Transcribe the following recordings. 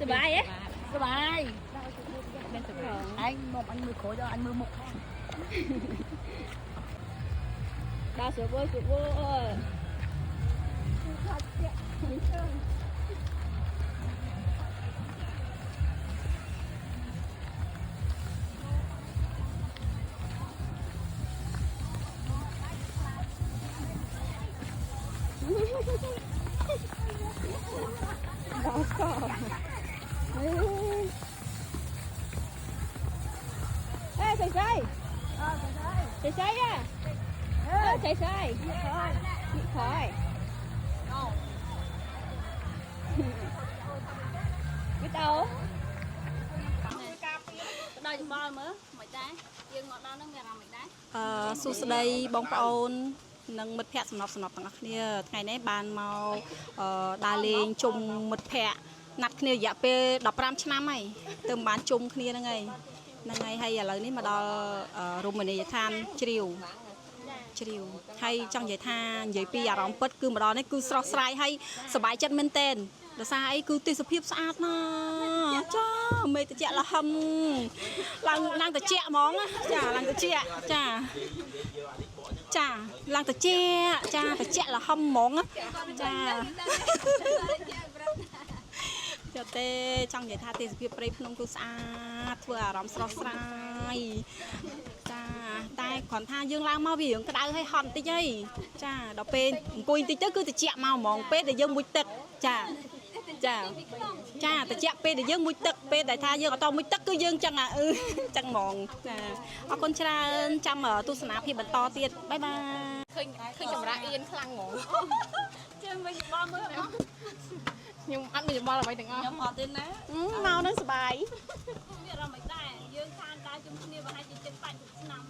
สบายสบายanh một anh mưa khổ cho anh mưa một đào sữa vô đào cỏ ê chạy sai chạy sai à chạy sai bị khỏi biết đâu đôi bò mới mày trái dương ngọt đó nó nghe làm mày đấy សួស្តីបងប្អូននិងមិត្តភ័ក្តិសំណប់ទាំងអស់គ្នាថ្ងៃនេះបានមកដើរលេងជុំមិត្តភ័ក្តិណាត់គ្នារយៈពេល15ឆ្នាំហើយទើបបានជុំគ្នាហ្នឹងហើយហើយឥឡូវនេះមកដល់រមណីយដ្ឋានជ្រាវហើយចង់និយាយថានិយាយពីអារម្មណ៍ពិតគឺមកដល់នេះគឺស្រស់ស្រាយហើយសប្បាយចិត្តមែនទែនដោយសារអីគឺទេសភាពស្អាតណាស់ចាមេតិចលហឹមឡើងតិចហ្មងចាឡើងតិចចាឡើងតិចចាតិចលហឹមហ្មងចាចុះទេចង់និយាយថាទេសភាពព្រៃភ្នំគឺស្អាតធ្វើអារម្មណ៍ស្រស់ស្រាយចាតែគ្រាន់ថាយើងឡើងមកវារឿងក្តៅហើយហត់បន្តិចហីចាដល់ពេលអង្គុយបន្តិចទៅគឺតិចមកហ្មងពេលដែលយើងមុជទឹកចាតិចពេលដែលយើងមុជទឹកពេលដែលថាយើងអត់តមុជទឹកគឺយើងចឹងចឹងហ្មងចាអរគុណច្រើនចាំទស្សនាភាពបន្តទៀតបាយបាយឃើញចម្រាអៀនខ្លាំងហ្មងចាំវិញបងមើលខ្ញុំអត់មានបល់អ្វីទាំងអស់ខ្ញុំអត់ទេណាមកនឹងសុបាយមានអារម្មណ៍មិនដែរយើងខានដើរជុំគ្នាប្រហែលជា70ឆ្នាំ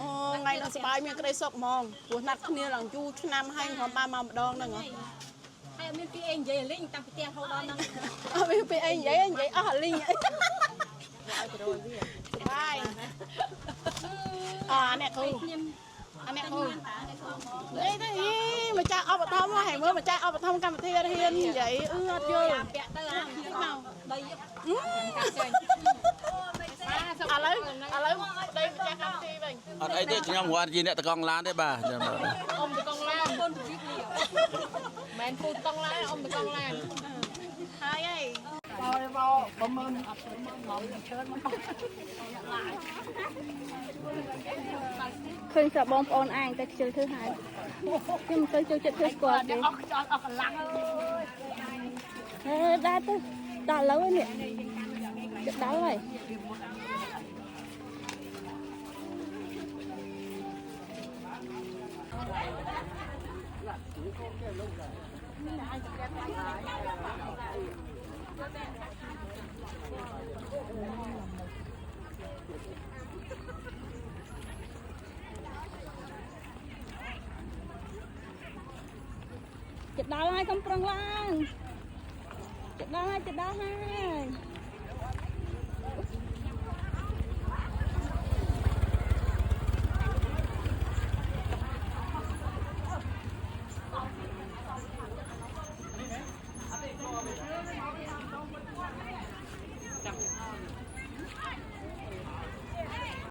អូថ្ងៃនោះសុបាយមានក្តីសុខហ្មងព្រោះណាត់គ្នាឡើងយូរឆ្នាំហើយខ្ញុំបានមកម្ដងហ្នឹងហើយអត់មានពីអីនិយាយលេងតាំងពីផ្ទះរហូតដល់ហ្នឹងអត់មានពីអីនិយាយអស់លេងឲ្យប្រូលវាបាយអាអ្នកគ្រូនិយាយទៅម្ចាស់ឧបត្ថម្ភហើយមើលម្ចាស់ឧបត្ថម្ភកម្មវិធីរៀននិយាយអត់យល់ពាក់ទៅអាមកដីកាត់ចេញឥឡូវដីម្ចាស់កម្មវិធីវិញអត់អីទេខ្ញុំគាត់ជាអ្នកតកង់ឡានទេបាទអ៊ំតកង់ឡានកូនជីវិតនេះមែនពូតកង់ឡានអ៊ំតកង់ឡានហើយvào bấm ơn ngồi chơi mà ឃើញសាបងប្អូនឯងតែខ្ជិលធ្វើហើយខ្ញុំមិនទៅចូលចិត្តធ្វើស្គាល់ទេអស់កន្លងអើដែរទៅដល់ឥឡូវនេះចិត្តដល់ហើយចិត្តដល់ហើយកុំប្រឹងឡើងចិត្តដល់ហើយ